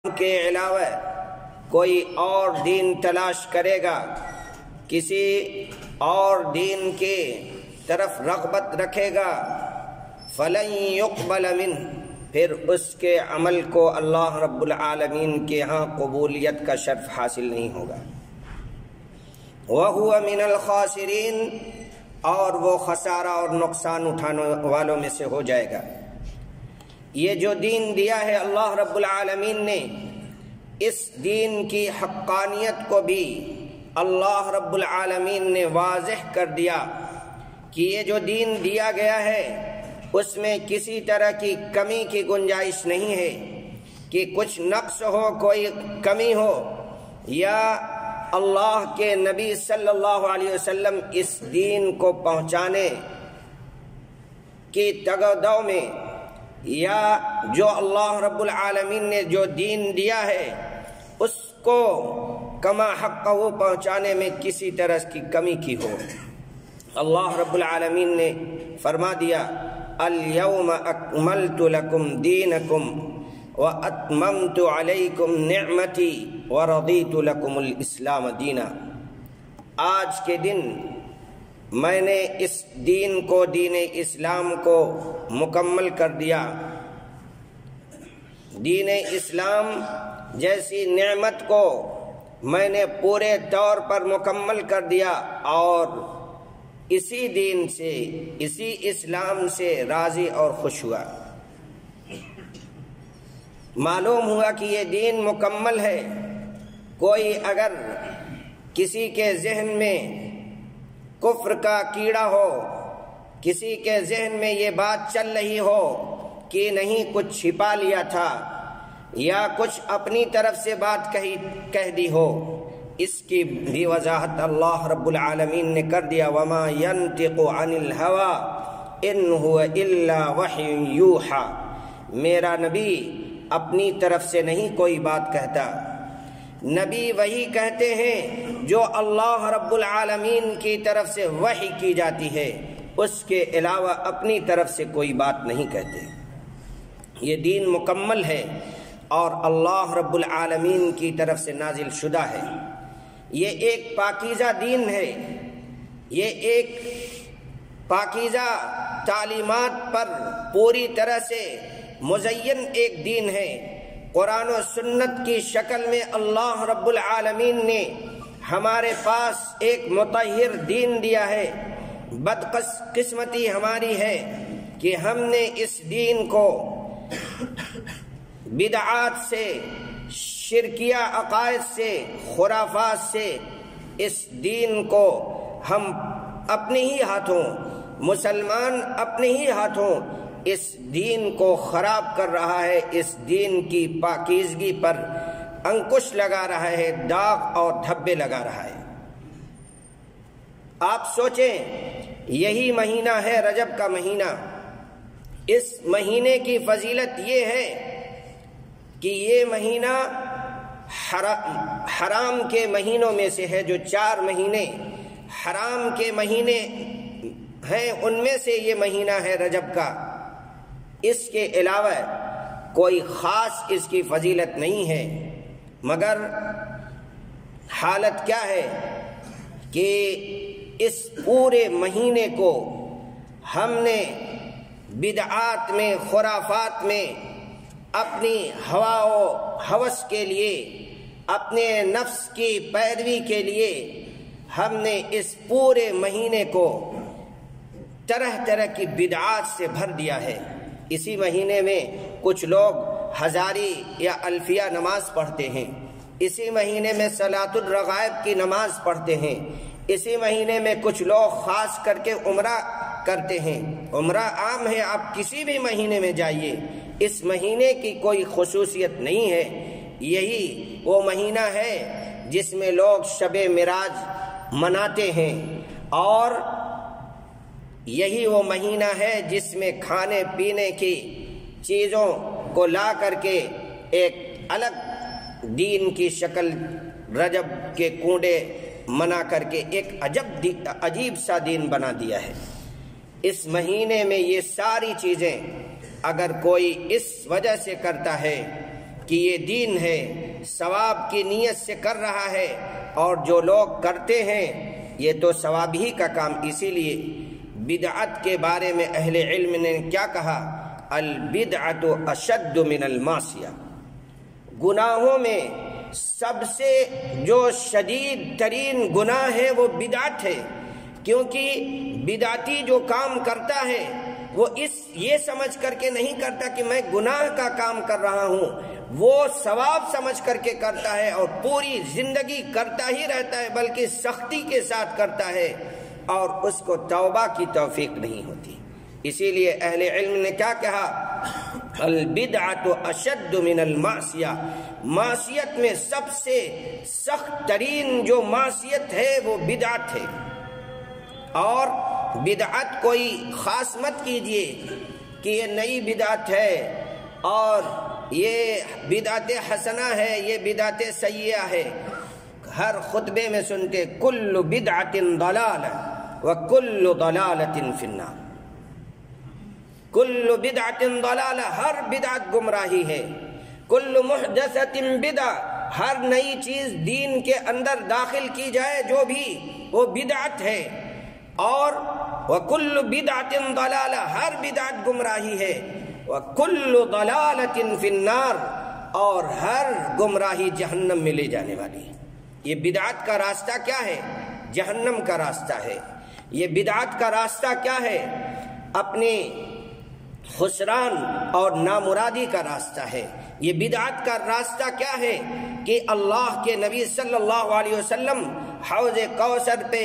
کے علاوہ کوئی اور دین تلاش کرے گا، کسی اور دین کے طرف رغبت رکھے گا، فلن يقبل منہ، پھر اس کے عمل کو اللہ رب العالمین کے ہاں قبولیت کا شرف حاصل نہیں ہوگا۔ وَهُوَ مِنَ الْخَاسِرِينَ، اور وہ خسارہ اور نقصان اٹھانے والوں میں سے ہو جائے گا۔ یہ جو دین دیا ہے اللہ رب العالمین نے، اس دین کی حقانیت کو بھی اللہ رب العالمین نے واضح کر دیا کہ یہ جو دین دیا گیا ہے اس میں کسی طرح کی کمی کی گنجائش نہیں ہے کہ کچھ نقص ہو، کوئی کمی ہو، یا اللہ کے نبی صلی اللہ علیہ وسلم اس دین کو پہنچانے کی تگ و دو میں، یا جو اللہ رب العالمین نے جو دین دیا ہے اس کو کما حقہ پہنچانے میں کسی طرح کی کمی کی ہو۔ اللہ رب العالمین نے فرما دیا، اليوم اکملت لکم دینکم واتممت علیکم نعمتی ورضیت لکم الاسلام دینا۔ آج کے دن میں نے اس دین کو، دین اسلام کو مکمل کر دیا۔ دین اسلام جیسی نعمت کو میں نے پورے طور پر مکمل کر دیا، اور اسی دین سے، اسی اسلام سے راضی اور خوش ہوا۔ معلوم ہوا کہ یہ دین مکمل ہے۔ کوئی اگر کسی کے ذہن میں کفر کا کیڑا ہو، کسی کے ذہن میں یہ بات چل رہی ہو کہ نہیں کچھ چھپا لیا تھا، یا کچھ اپنی طرف سے بات کہہ دی ہو، اس کی بھی وضاحت اللہ رب العالمین نے کر دیا، وما ينطق عن الهوى ان هو الا وحی یوحى، میرا نبی اپنی طرف سے نہیں کوئی بات کہتا، نبی وہی کہتے ہیں جو اللہ رب العالمین کی طرف سے وحی کی جاتی ہے، اس کے علاوہ اپنی طرف سے کوئی بات نہیں کہتے۔ یہ دین مکمل ہے اور اللہ رب العالمین کی طرف سے نازل شدہ ہے۔ یہ ایک پاکیزہ دین ہے، یہ ایک پاکیزہ تعلیمات پر پوری طرح سے مزین ایک دین ہے۔ قرآن و سنت کی شکل میں اللہ رب العالمین نے ہمارے پاس ایک مطہر دین دیا ہے۔ بدقسمتی ہماری ہے کہ ہم نے اس دین کو بدعات سے، شرکیہ عقائد سے، خرافات سے، اس دین کو ہم اپنے ہی ہاتھوں، مسلمان اپنے ہی ہاتھوں اس دین کو خراب کر رہا ہے، اس دین کی پاکیزگی پر انکش لگا رہا ہے، داغ اور دھبے لگا رہا ہے۔ آپ سوچیں، یہی مہینہ ہے رجب کا مہینہ۔ اس مہینے کی فضیلت یہ ہے کہ یہ مہینہ حرام کے مہینوں میں سے ہے۔ جو 4 مہینے حرام کے مہینے ہیں ان میں سے یہ مہینہ ہے رجب کا۔ اس کے علاوہ کوئی خاص اس کی فضیلت نہیں ہے، مگر حالت کیا ہے کہ اس پورے مہینے کو ہم نے بدعات میں، خرافات میں، اپنی ہوا و ہوس کے لیے، اپنے نفس کی پیروی کے لیے ہم نے اس پورے مہینے کو طرح طرح کی بدعات سے بھر دیا ہے۔ اسی مہینے میں کچھ لوگ ہزاری یا الفیہ نماز پڑھتے ہیں، اسی مہینے میں صلاۃ الرغائب کی نماز پڑھتے ہیں، اسی مہینے میں کچھ لوگ خاص کر کے عمرہ کرتے ہیں۔ عمرہ عام ہے، آپ کسی بھی مہینے میں جائیے، اس مہینے کی کوئی خصوصیت نہیں ہے۔ یہی وہ مہینہ ہے جس میں لوگ شب معراج مناتے ہیں، اور یہی وہ مہینہ ہے جس میں کھانے پینے کی چیزوں کو لا کر کے ایک الگ دین کی شکل، رجب کے کنڈے منا کر کے ایک عجیب سا دین بنا دیا ہے۔ اس مہینے میں یہ ساری چیزیں اگر کوئی اس وجہ سے کرتا ہے کہ یہ دین ہے، ثواب کی نیت سے کر رہا ہے، اور جو لوگ کرتے ہیں یہ تو ثواب ہی کا کام۔ اسی لیے بدعت کے بارے میں اہل علم نے کیا کہا؟ البدعۃ اشد من المعصیہ، گناہوں میں سب سے جو شدید ترین گناہ ہے وہ بدعت ہے، کیونکہ بدعتی جو کام کرتا ہے وہ یہ سمجھ کر کے نہیں کرتا کہ میں گناہ کا کام کر رہا ہوں، وہ ثواب سمجھ کر کے کرتا ہے اور پوری زندگی کرتا ہی رہتا ہے، بلکہ سختی کے ساتھ کرتا ہے اور اس کو توبہ کی توفیق نہیں ہوتی۔ اسی لیے اہل علم نے کیا کہا؟ البدعۃ اشد من المعصیہ، معصیت میں سب سے سخت ترین جو معصیت ہے وہ بدعت ہے۔ اور بدعت کوئی خاص مت کیجئے کہ یہ نئی بدعت ہے اور یہ بدعت حسنہ ہے، یہ بدعت سیئہ ہے۔ ہر خطبے میں سنتے کل بدعت ضلالہ وکل ضلالۃ فی النار، کل بدعت ضلالہ، ہر بدعت گمراہی ہے، کل محدثۃ بدعہ، ہر نئی چیز دین کے اندر داخل کی جائے جو بھی وہ بدعت ہے، اور وکل بدعت ضلالہ، ہر بدعت گمراہی ہے، وکل ضلالۃ فی النار، اور ہر گمراہی جہنم میں لے جانے والی ہے۔ یہ بدعت کا راستہ کیا ہے؟ جہنم کا راستہ ہے۔ یہ بدعت کا راستہ کیا ہے؟ اپنے خسران اور نامرادی کا راستہ ہے۔ یہ بدعت کا راستہ کیا ہے کہ اللہ کے نبی صلی اللہ علیہ وسلم حوض کوثر پہ